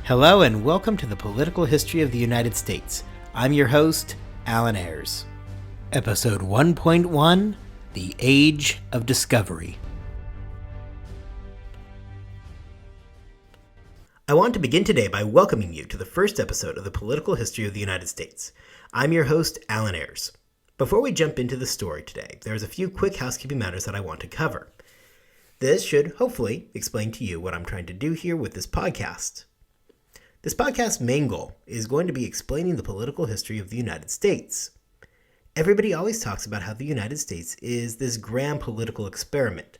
Hello and welcome to the Political History of the United States. I'm your host, Alan Ayers. Episode 1.1, The Age of Discovery. I want to begin today by welcoming you to the first episode of the Political History of the United States. I'm your host, Alan Ayers. Before we jump into the story today, there's a few quick housekeeping matters that I want to cover. This should hopefully explain to you what I'm trying to do here with this podcast. This podcast's main goal is going to be explaining the political history of the United States. Everybody always talks about how the United States is this grand political experiment.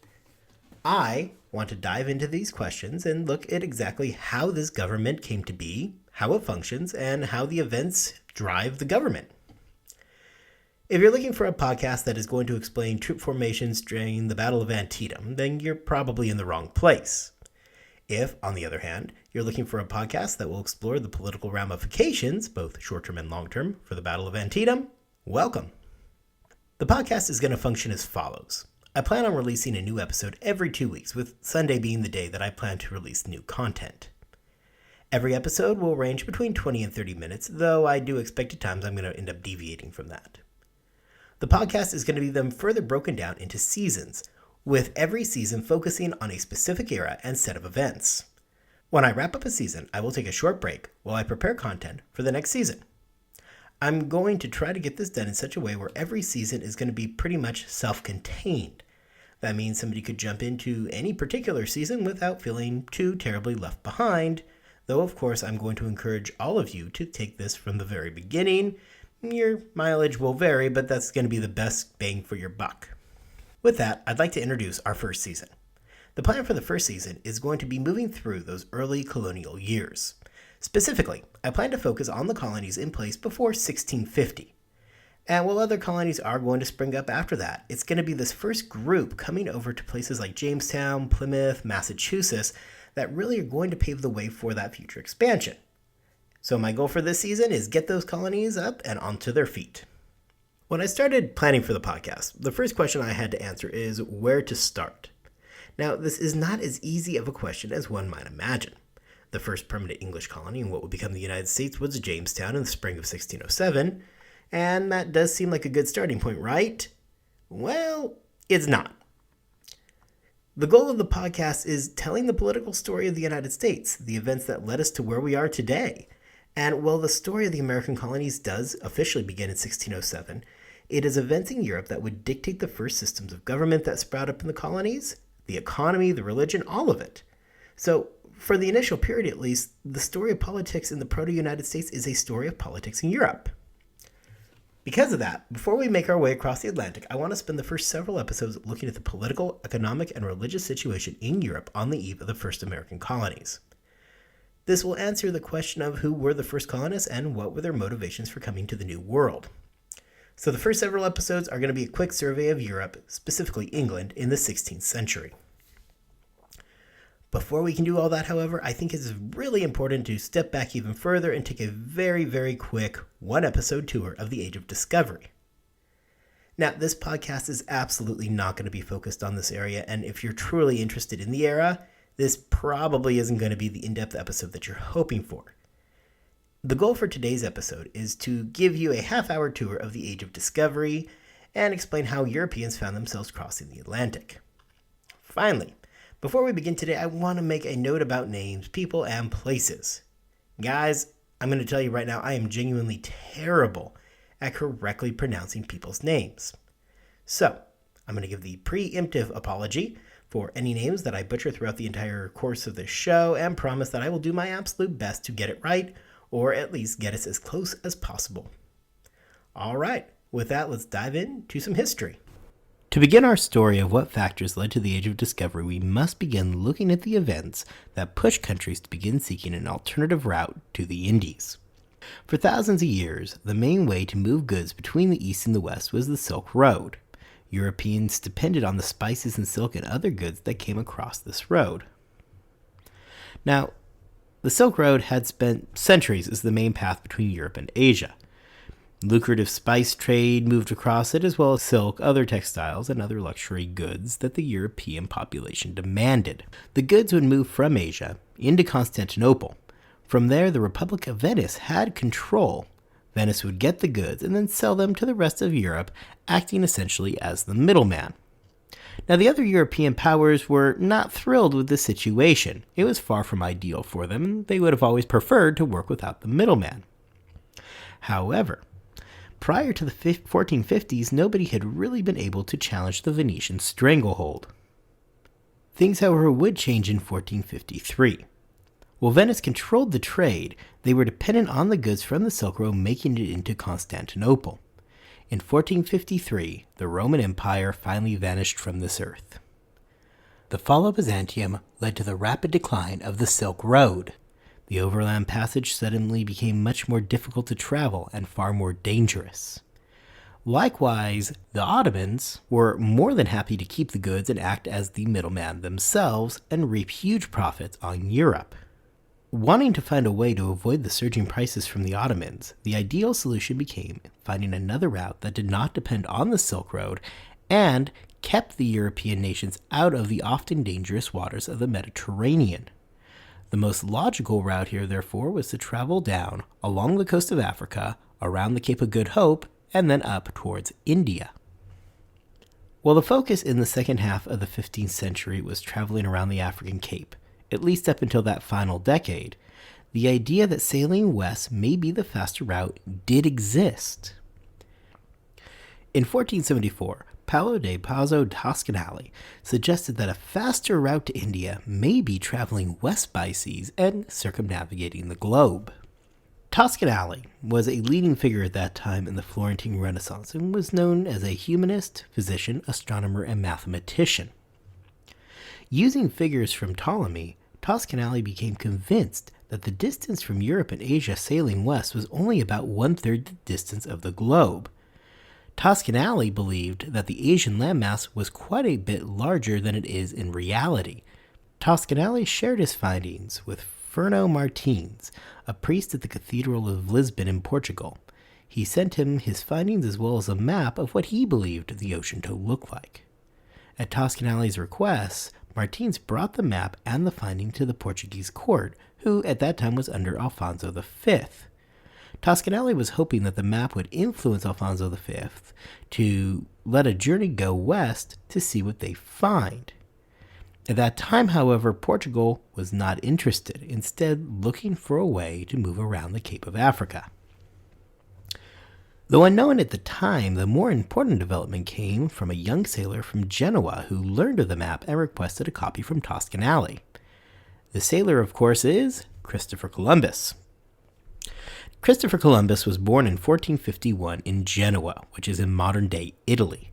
I want to dive into these questions and look at exactly how this government came to be, how it functions, and how the events drive the government. If you're looking for a podcast that is going to explain troop formations during the Battle of Antietam, then you're probably in the wrong place. If, on the other hand, you're looking for a podcast that will explore the political ramifications, both short-term and long-term, for the Battle of Antietam, welcome. The podcast is going to function as follows. I plan on releasing a new episode every 2 weeks, with Sunday being the day that I plan to release new content. Every episode will range between 20 and 30 minutes, though I do expect at times I'm going to end up deviating from that. The podcast is going to be then further broken down into seasons, with every season focusing on a specific era and set of events. When I wrap up a season, I will take a short break while I prepare content for the next season. I'm going to try to get this done in such a way where every season is going to be pretty much self-contained. That means somebody could jump into any particular season without feeling too terribly left behind, though of course I'm going to encourage all of you to take this from the very beginning. Your mileage will vary, but that's going to be the best bang for your buck. With that, I'd like to introduce our first season. The plan for the first season is going to be moving through those early colonial years. Specifically, I plan to focus on the colonies in place before 1650. And while other colonies are going to spring up after that, it's going to be this first group coming over to places like Jamestown, Plymouth, Massachusetts that really are going to pave the way for that future expansion. So my goal for this season is get those colonies up and onto their feet. When I started planning for the podcast, the first question I had to answer is where to start. Now, this is not as easy of a question as one might imagine. The first permanent English colony in what would become the United States was Jamestown in the spring of 1607, and that does seem like a good starting point, right? Well, it's not. The goal of the podcast is telling the political story of the United States, the events that led us to where we are today. And while the story of the American colonies does officially begin in 1607, it is events in Europe that would dictate the first systems of government that sprout up in the colonies, the economy, the religion, all of it. So, for the initial period at least, the story of politics in the proto-United States is a story of politics in Europe. Because of that, before we make our way across the Atlantic, I want to spend the first several episodes looking at the political, economic, and religious situation in Europe on the eve of the first American colonies. This will answer the question of who were the first colonists and what were their motivations for coming to the New World. So the first several episodes are going to be a quick survey of Europe, specifically England, in the 16th century. Before we can do all that, however, I think it's really important to step back even further and take a very, very quick one-episode tour of the Age of Discovery. Now, this podcast is absolutely not going to be focused on this area, and if you're truly interested in the era, this probably isn't going to be the in-depth episode that you're hoping for. The goal for today's episode is to give you a half-hour tour of the Age of Discovery and explain how Europeans found themselves crossing the Atlantic. Finally, before we begin today, I want to make a note about names, people, and places. Guys, I'm going to tell you right now, I am genuinely terrible at correctly pronouncing people's names. So, I'm going to give the preemptive apology for any names that I butcher throughout the entire course of this show and promise that I will do my absolute best to get it right, or at least get us as close as possible. All right, with that, let's dive into some history. To begin our story of what factors led to the Age of Discovery, we must begin looking at the events that pushed countries to begin seeking an alternative route to the Indies. For thousands of years, the main way to move goods between the East and the West was the Silk Road. Europeans depended on the spices and silk and other goods that came across this road. Now, the Silk Road had spent centuries as the main path between Europe and Asia. Lucrative spice trade moved across it, as well as silk, other textiles, and other luxury goods that the European population demanded. The goods would move from Asia into Constantinople, From there, the Republic of Venice had control. Venice would get the goods and then sell them to the rest of Europe, acting essentially as the middleman. Now, the other European powers were not thrilled with the situation. It was far from ideal for them, and they would have always preferred to work without the middleman. However, prior to the 1450s, nobody had really been able to challenge the Venetian stranglehold. Things, however, would change in 1453. While Venice controlled the trade, they were dependent on the goods from the Silk Road making it into Constantinople. In 1453, the Roman Empire finally vanished from this earth. The fall of Byzantium led to the rapid decline of the Silk Road. The overland passage suddenly became much more difficult to travel and far more dangerous. Likewise, the Ottomans were more than happy to keep the goods and act as the middleman themselves and reap huge profits on Europe. Wanting to find a way to avoid the surging prices from the Ottomans, the ideal solution became finding another route that did not depend on the Silk Road and kept the European nations out of the often dangerous waters of the Mediterranean. The most logical route here, therefore, was to travel down along the coast of Africa, around the Cape of Good Hope, and then up towards India. While the focus in the second half of the 15th century was traveling around the African Cape, at least up until that final decade, the idea that sailing west may be the faster route did exist. In 1474, Paolo de Pazzo Toscanelli suggested that a faster route to India may be traveling west by seas and circumnavigating the globe. Toscanelli was a leading figure at that time in the Florentine Renaissance and was known as a humanist, physician, astronomer, and mathematician. Using figures from Ptolemy, Toscanelli became convinced that the distance from Europe and Asia sailing west was only about one-third the distance of the globe. Toscanelli believed that the Asian landmass was quite a bit larger than it is in reality. Toscanelli shared his findings with Fernão Martins, a priest at the Cathedral of Lisbon in Portugal. He sent him his findings as well as a map of what he believed the ocean to look like. At Toscanelli's request, Martins brought the map and the finding to the Portuguese court, who at that time was under Alfonso V. Toscanelli was hoping that the map would influence Alfonso V to let a journey go west to see what they find. At that time, however, Portugal was not interested, instead looking for a way to move around the Cape of Africa. Though unknown at the time, the more important development came from a young sailor from Genoa who learned of the map and requested a copy from Toscanelli. The sailor, of course, is Christopher Columbus. Christopher Columbus was born in 1451 in Genoa, which is in modern-day Italy.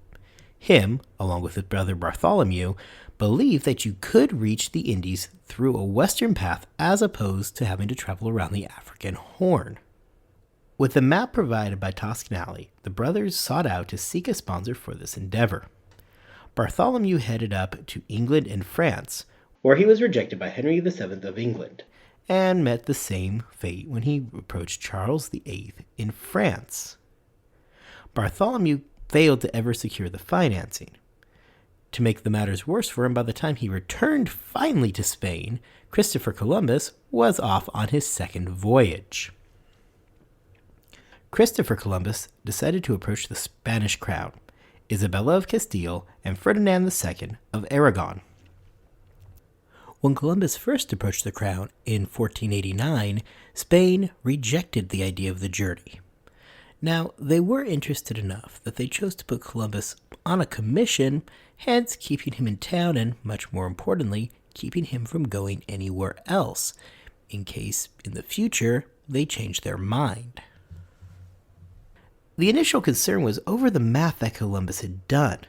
Him, along with his brother Bartholomew, believed that you could reach the Indies through a western path as opposed to having to travel around the African Horn. With the map provided by Toscanelli, the brothers sought out to seek a sponsor for this endeavor. Bartholomew headed up to England and France, where he was rejected by Henry VII of England, and met the same fate when he approached Charles VIII in France. Bartholomew failed to ever secure the financing. To make the matters worse for him, by the time he returned finally to Spain, Christopher Columbus was off on his second voyage. Christopher Columbus decided to approach the Spanish crown, Isabella of Castile, and Ferdinand II of Aragon. When Columbus first approached the crown in 1489, Spain rejected the idea of the journey. Now, they were interested enough that they chose to put Columbus on a commission, hence keeping him in town and, much more importantly, keeping him from going anywhere else, in case, in the future, they changed their mind. The initial concern was over the math that Columbus had done.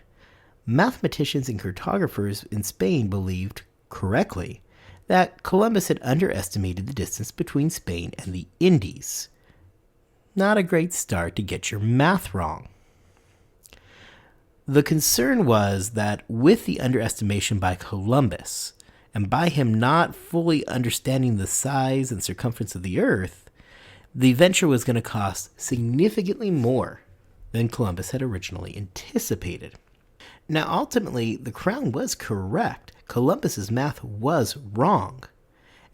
Mathematicians and cartographers in Spain believed, correctly, that Columbus had underestimated the distance between Spain and the Indies. Not a great start to get your math wrong. The concern was that with the underestimation by Columbus, and by him not fully understanding the size and circumference of the Earth, the venture was going to cost significantly more than Columbus had originally anticipated. Now, ultimately, the crown was correct. Columbus's math was wrong.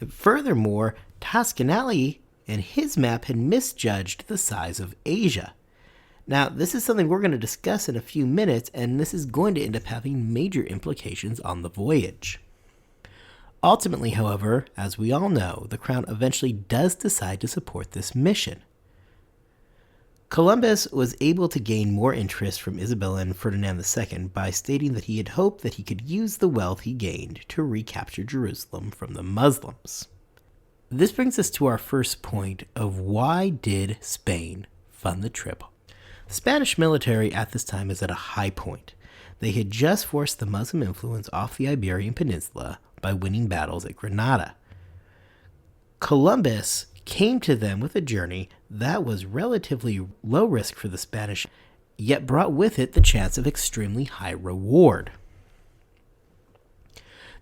Furthermore, Toscanelli and his map had misjudged the size of Asia. Now, this is something we're going to discuss in a few minutes, and this is going to end up having major implications on the voyage. Ultimately, however, as we all know, the Crown eventually does decide to support this mission. Columbus was able to gain more interest from Isabella and Ferdinand II by stating that he had hoped that he could use the wealth he gained to recapture Jerusalem from the Muslims. This brings us to our first point of why did Spain fund the trip? The Spanish military at this time is at a high point. They had just forced the Muslim influence off the Iberian Peninsula by winning battles at Granada. Columbus came to them with a journey that was relatively low risk for the Spanish, yet brought with it the chance of extremely high reward.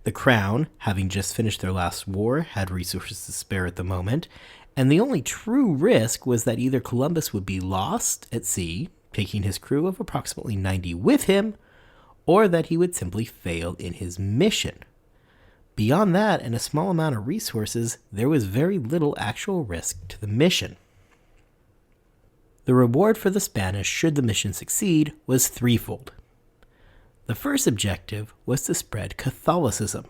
The Crown, having just finished their last war, had resources to spare at the moment, and the only true risk was that either Columbus would be lost at sea, taking his crew of approximately 90 with him, or that he would simply fail in his mission. Beyond that, and a small amount of resources, there was very little actual risk to the mission. The reward for the Spanish, should the mission succeed, was threefold. The first objective was to spread Catholicism.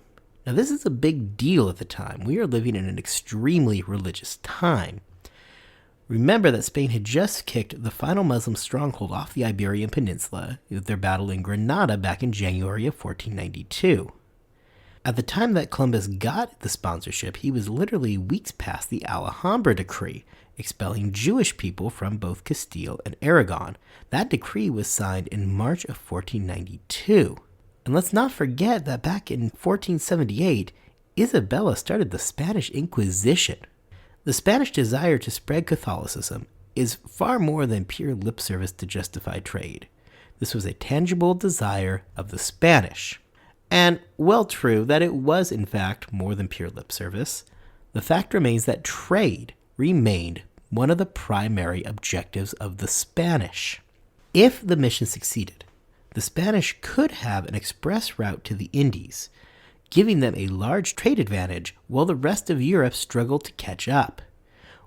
Now, this is a big deal at the time. We are living in an extremely religious time. Remember that Spain had just kicked the final Muslim stronghold off the Iberian Peninsula with their battle in Granada back in January of 1492. At the time that Columbus got the sponsorship, he was literally weeks past the Alhambra decree, expelling Jewish people from both Castile and Aragon. That decree was signed in March of 1492. And let's not forget that back in 1478, Isabella started the Spanish Inquisition. The Spanish desire to spread Catholicism is far more than pure lip service to justify trade. This was a tangible desire of the Spanish. And, well, true that it was in fact more than pure lip service, the fact remains that trade remained one of the primary objectives of the Spanish. If the mission succeeded, the Spanish could have an express route to the Indies, giving them a large trade advantage while the rest of Europe struggled to catch up.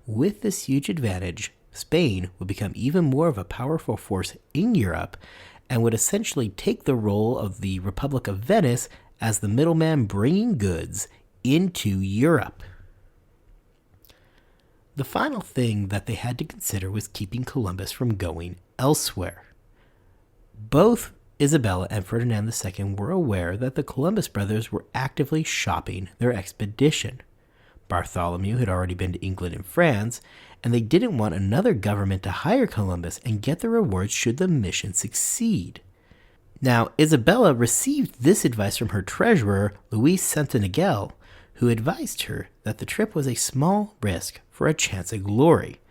With this huge advantage, Spain would become even more of a powerful force in Europe and would essentially take the role of the Republic of Venice as the middleman bringing goods into Europe. The final thing that they had to consider was keeping Columbus from going elsewhere. Both Isabella and Ferdinand II were aware that the Columbus brothers were actively shopping their expedition. Bartholomew had already been to England and France, and they didn't want another government to hire Columbus and get the rewards should the mission succeed. Now, Isabella received this advice from her treasurer, Luis Santangel, who advised her that the trip was a small risk for a chance of glory,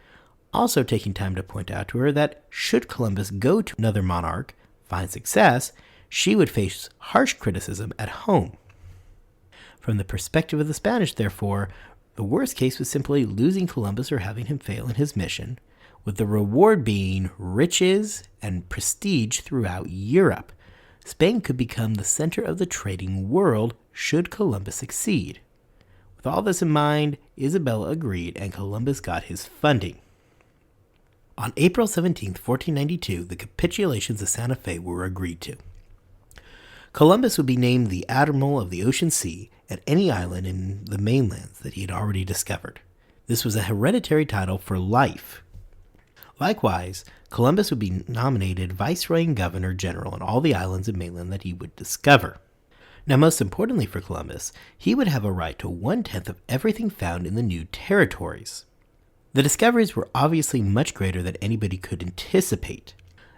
also taking time to point out to her that should Columbus go to another monarch, find success, she would face harsh criticism at home. From the perspective of the Spanish, therefore, the worst case was simply losing Columbus or having him fail in his mission, with the reward being riches and prestige throughout Europe. Spain could become the center of the trading world should Columbus succeed. With all this in mind, Isabella agreed and Columbus got his funding. On April 17, 1492, the capitulations of Santa Fe were agreed to. Columbus would be named the Admiral of the Ocean Sea at any island in the mainlands that he had already discovered. This was a hereditary title for life. Likewise, Columbus would be nominated Viceroy and Governor General on all the islands and mainland that he would discover. Now, most importantly for Columbus, he would have a right to 1/10 of everything found in the new territories. The discoveries were obviously much greater than anybody could anticipate.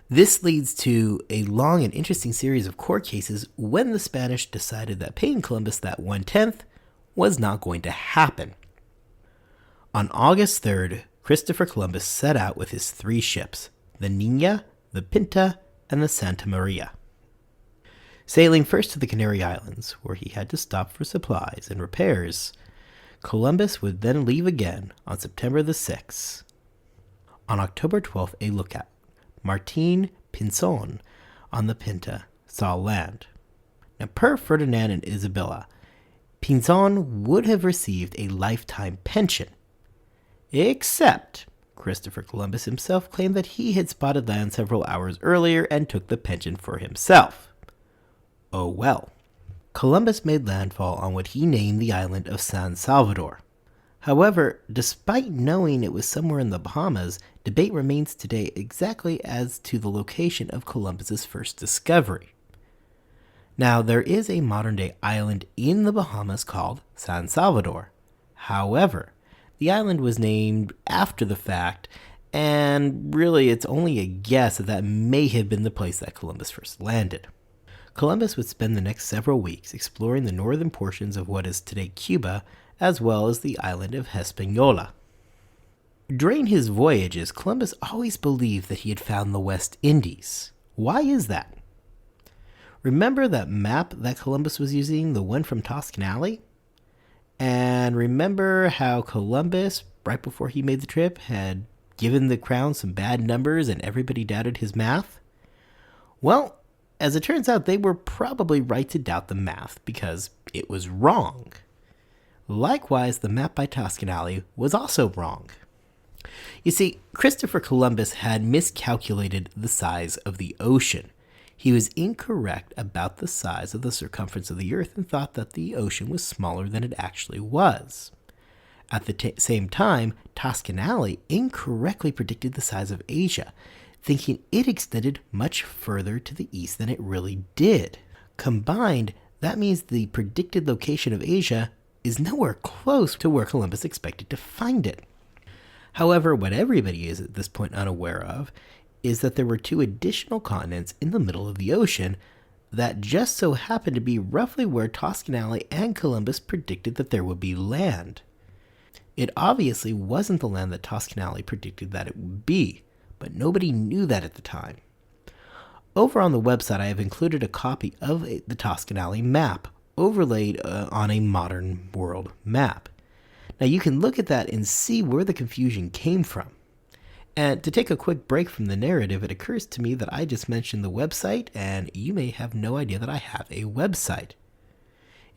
This leads to a long and interesting series of court cases when the Spanish decided that paying Columbus that 1/10 was not going to happen. On August 3rd, Christopher Columbus set out with his 3 ships, the Niña, the Pinta, and the Santa Maria. Sailing first to the Canary Islands, where he had to stop for supplies and repairs, Columbus would then leave again on September the 6th. On October 12th, a lookout, Martin Pinzon, on the Pinta, saw land. Now, per Ferdinand and Isabella, Pinzon would have received a lifetime pension, except Christopher Columbus himself claimed that he had spotted land several hours earlier and took the pension for himself. Oh well. Columbus made landfall on what he named the island of San Salvador. However, despite knowing it was somewhere in the Bahamas, debate remains today exactly as to the location of Columbus's first discovery. Now, there is a modern-day island in the Bahamas called San Salvador. However, the island was named after the fact, and really it's only a guess that may have been the place that Columbus first landed. Columbus would spend the next several weeks exploring the northern portions of what is today Cuba, as well as the island of Hispaniola. During his voyages, Columbus always believed that he had found the West Indies. Why is that? Remember that map that Columbus was using, the one from Toscanelli? And remember how Columbus, right before he made the trip, had given the crown some bad numbers and everybody doubted his math? Well, as it turns out, they were probably right to doubt the math because it was wrong. Likewise, the map by Toscanelli was also wrong. You see, Christopher Columbus had miscalculated the size of the ocean. He was incorrect about the size of the circumference of the Earth and thought that the ocean was smaller than it actually was. At the same time, Toscanelli incorrectly predicted the size of Asia, thinking it extended much further to the east than it really did. Combined, that means the predicted location of Asia is nowhere close to where Columbus expected to find it. However, what everybody is at this point unaware of is that there were two additional continents in the middle of the ocean that just so happened to be roughly where Toscanelli and Columbus predicted that there would be land. It obviously wasn't the land that Toscanelli predicted that it would be, but nobody knew that at the time. Over on the website, I have included a copy of the Toscanelli map, overlaid on a modern world map. Now you can look at that and see where the confusion came from. And to take a quick break from the narrative, it occurs to me that I just mentioned the website, and you may have no idea that I have a website.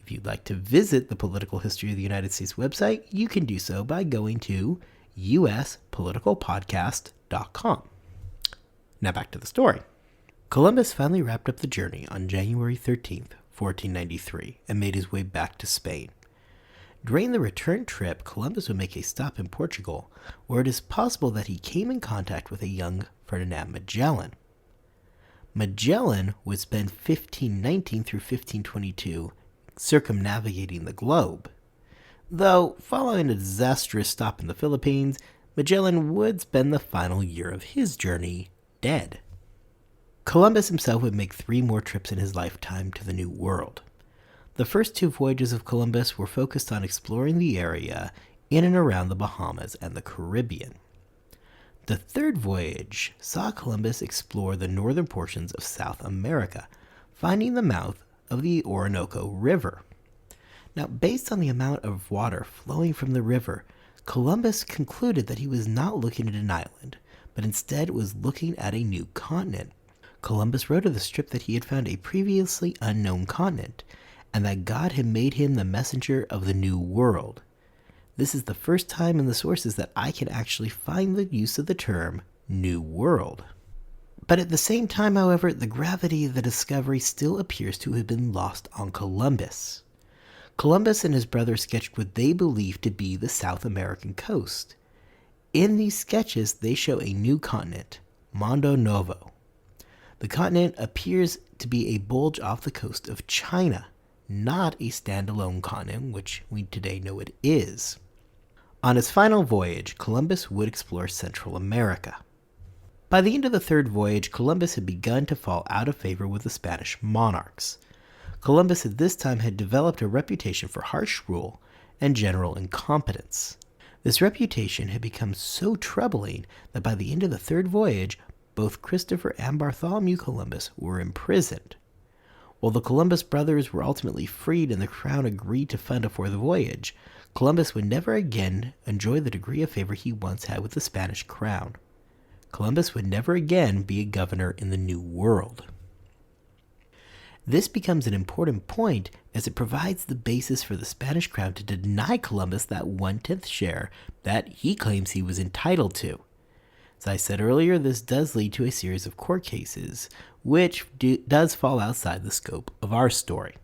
If you'd like to visit the Political History of the United States website, you can do so by going to uspoliticalpodcast.com. Now back to the story. Columbus finally wrapped up the journey on January 13th, 1493, and made his way back to Spain. During the return trip, Columbus would make a stop in Portugal, where it is possible that he came in contact with a young Ferdinand Magellan. Magellan would spend 1519 through 1522 circumnavigating the globe. Though, following a disastrous stop in the Philippines, Magellan would spend the final year of his journey dead. Columbus himself would make 3 more trips in his lifetime to the New World. The first 2 voyages of Columbus were focused on exploring the area in and around the Bahamas and the Caribbean. The third voyage saw Columbus explore the northern portions of South America, finding the mouth of the Orinoco River. Now, based on the amount of water flowing from the river, Columbus concluded that he was not looking at an island, but instead was looking at a new continent. Columbus wrote of this trip that he had found a previously unknown continent, and that God had made him the messenger of the New World. This is the first time in the sources that I can actually find the use of the term New World. But at the same time, however, the gravity of the discovery still appears to have been lost on Columbus. Columbus and his brother sketched what they believed to be the South American coast. In these sketches, they show a new continent, Mundo Novo. The continent appears to be a bulge off the coast of China, not a standalone continent, which we today know it is. On his final voyage, Columbus would explore Central America. By the end of the third voyage, Columbus had begun to fall out of favor with the Spanish monarchs. Columbus at this time had developed a reputation for harsh rule and general incompetence. This reputation had become so troubling that by the end of the third voyage, both Christopher and Bartholomew Columbus were imprisoned. While the Columbus brothers were ultimately freed and the crown agreed to fund for the voyage, Columbus would never again enjoy the degree of favor he once had with the Spanish crown. Columbus would never again be a governor in the New World. This becomes an important point as it provides the basis for the Spanish crown to deny Columbus that 1/10 share that he claims he was entitled to. As I said earlier, this does lead to a series of court cases, which does fall outside the scope of our story.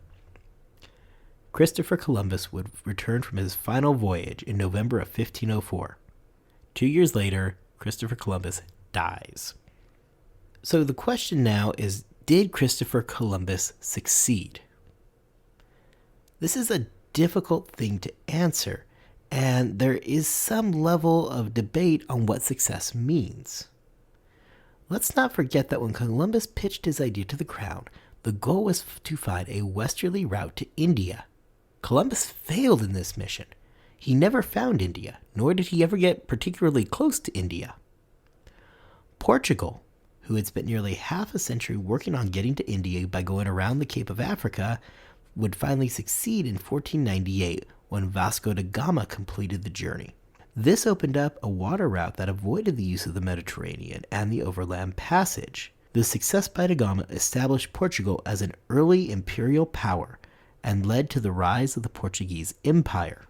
Christopher Columbus would return from his final voyage in November of 1504. 2 years later, Christopher Columbus dies. So the question now is, did Christopher Columbus succeed? This is a difficult thing to answer, and there is some level of debate on what success means. Let's not forget that when Columbus pitched his idea to the crown, the goal was to find a westerly route to India. Columbus failed in this mission. He never found India, nor did he ever get particularly close to India. Portugal, who had spent nearly half a century working on getting to India by going around the Cape of Africa, would finally succeed in 1498 when Vasco da Gama completed the journey. This opened up a water route that avoided the use of the Mediterranean and the overland passage. The success by da Gama established Portugal as an early imperial power and led to the rise of the Portuguese Empire.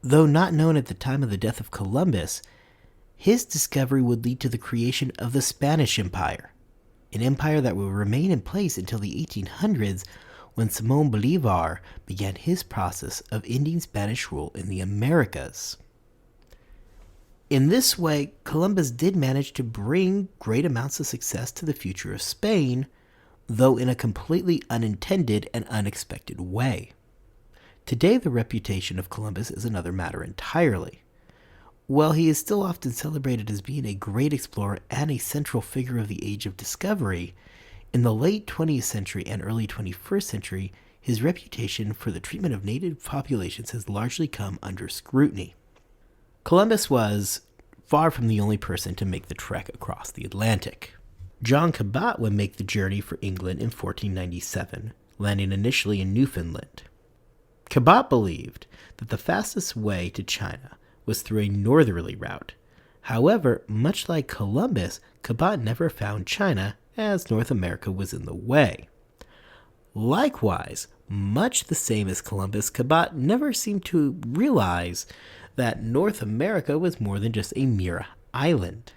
Though not known at the time of the death of Columbus, his discovery would lead to the creation of the Spanish Empire, an empire that would remain in place until the 1800s when Simón Bolívar began his process of ending Spanish rule in the Americas. In this way, Columbus did manage to bring great amounts of success to the future of Spain, though in a completely unintended and unexpected way. Today, the reputation of Columbus is another matter entirely. While he is still often celebrated as being a great explorer and a central figure of the Age of Discovery, in the late 20th century and early 21st century, his reputation for the treatment of native populations has largely come under scrutiny. Columbus was far from the only person to make the trek across the Atlantic. John Cabot would make the journey for England in 1497, landing initially in Newfoundland. Cabot believed that the fastest way to China was through a northerly route. However, much like Columbus, Cabot never found China, as North America was in the way. Likewise, much the same as Columbus, Cabot never seemed to realize that North America was more than just a mere island.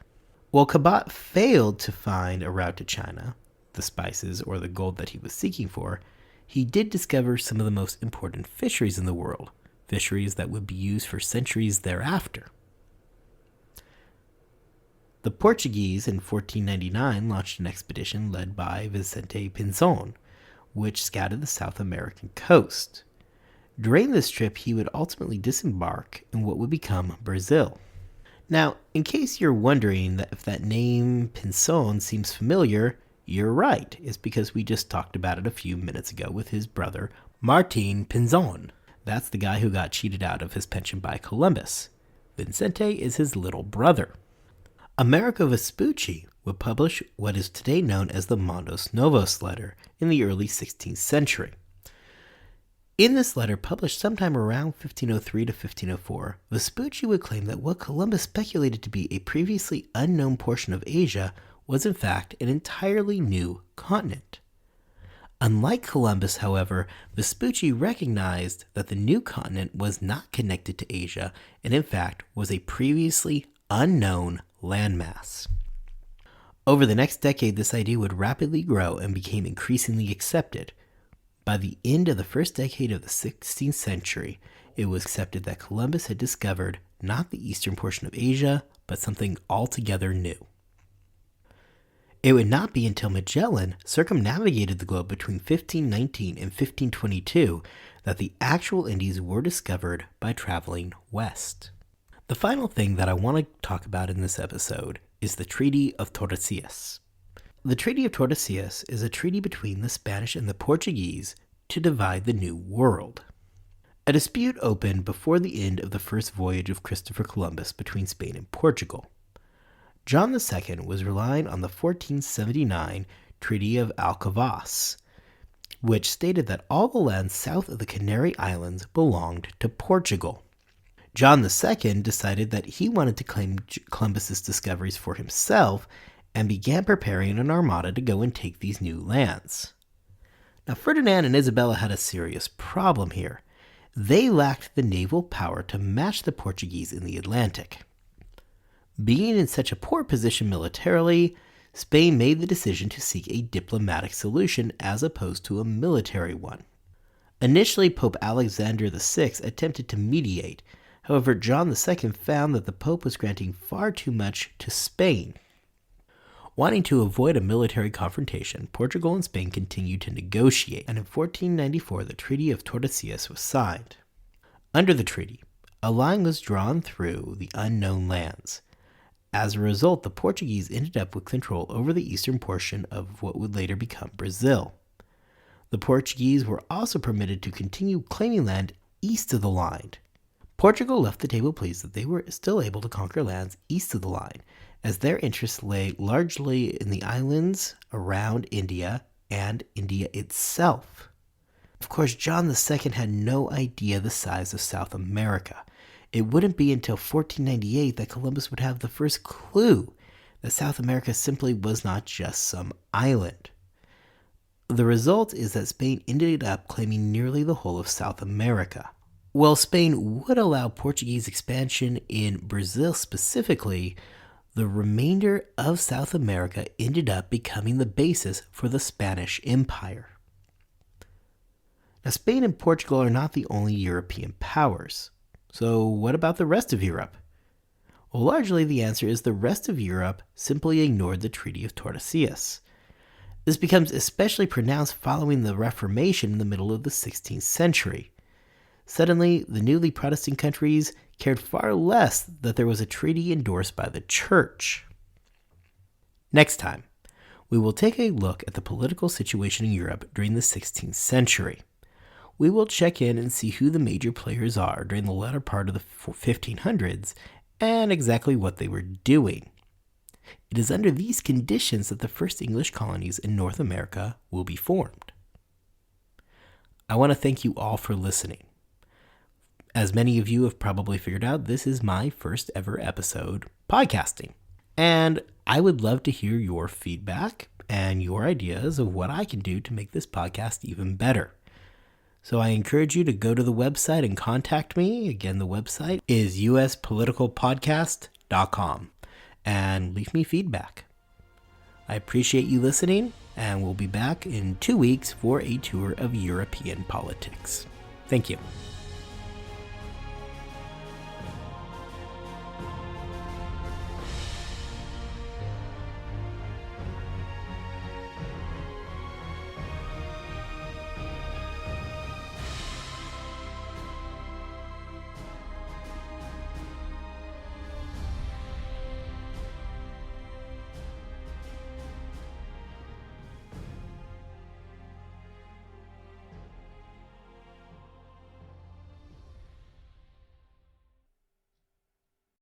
While Cabot failed to find a route to China, the spices or the gold that he was seeking for, he did discover some of the most important fisheries in the world, fisheries that would be used for centuries thereafter. The Portuguese in 1499 launched an expedition led by Vicente Pinzon, which scouted the South American coast. During this trip, he would ultimately disembark in what would become Brazil. Now, in case you're wondering if that name Pinzon seems familiar, you're right. It's because we just talked about it a few minutes ago with his brother, Martin Pinzon. That's the guy who got cheated out of his pension by Columbus. Vicente is his little brother. Amerigo Vespucci would publish what is today known as the Mundos Novos letter in the early 16th century. In this letter, published sometime around 1503 to 1504, Vespucci would claim that what Columbus speculated to be a previously unknown portion of Asia was in fact an entirely new continent. Unlike Columbus, however, Vespucci recognized that the new continent was not connected to Asia and in fact was a previously unknown landmass. Over the next decade, this idea would rapidly grow and became increasingly accepted. By the end of the first decade of the 16th century, it was accepted that Columbus had discovered not the eastern portion of Asia, but something altogether new. It would not be until Magellan circumnavigated the globe between 1519 and 1522 that the actual Indies were discovered by traveling west. The final thing that I want to talk about in this episode is the Treaty of Tordesillas. The Treaty of Tordesillas is a treaty between the Spanish and the Portuguese to divide the New World. A dispute opened before the end of the first voyage of Christopher Columbus between Spain and Portugal. John II was relying on the 1479 Treaty of Alcavas, which stated that all the land south of the Canary Islands belonged to Portugal. John II decided that he wanted to claim Columbus's discoveries for himself and began preparing an armada to go and take these new lands. Now, Ferdinand and Isabella had a serious problem here. They lacked the naval power to match the Portuguese in the Atlantic. Being in such a poor position militarily, Spain made the decision to seek a diplomatic solution as opposed to a military one. Initially, Pope Alexander VI attempted to mediate. However, John II found that the Pope was granting far too much to Spain. Wanting to avoid a military confrontation, Portugal and Spain continued to negotiate, and in 1494 the Treaty of Tordesillas was signed. Under the treaty, a line was drawn through the unknown lands. As a result, the Portuguese ended up with control over the eastern portion of what would later become Brazil. The Portuguese were also permitted to continue claiming land east of the line. Portugal left the table pleased that they were still able to conquer lands east of the line, as their interests lay largely in the islands around India and India itself. Of course, John II had no idea the size of South America. It wouldn't be until 1498 that Columbus would have the first clue that South America simply was not just some island. The result is that Spain ended up claiming nearly the whole of South America. While Spain would allow Portuguese expansion in Brazil specifically, the remainder of South America ended up becoming the basis for the Spanish Empire. Now, Spain and Portugal are not the only European powers. So what about the rest of Europe? Well, largely the answer is the rest of Europe simply ignored the Treaty of Tordesillas. This becomes especially pronounced following the Reformation in the middle of the 16th century. Suddenly, the newly Protestant countries cared far less that there was a treaty endorsed by the Church. Next time, we will take a look at the political situation in Europe during the 16th century. We will check in and see who the major players are during the latter part of the 1500s and exactly what they were doing. It is under these conditions that the first English colonies in North America will be formed. I want to thank you all for listening. As many of you have probably figured out, this is my first ever episode podcasting. And I would love to hear your feedback and your ideas of what I can do to make this podcast even better. So I encourage you to go to the website and contact me. Again, the website is uspoliticalpodcast.com and leave me feedback. I appreciate you listening, and we'll be back in 2 weeks for a tour of European politics. Thank you.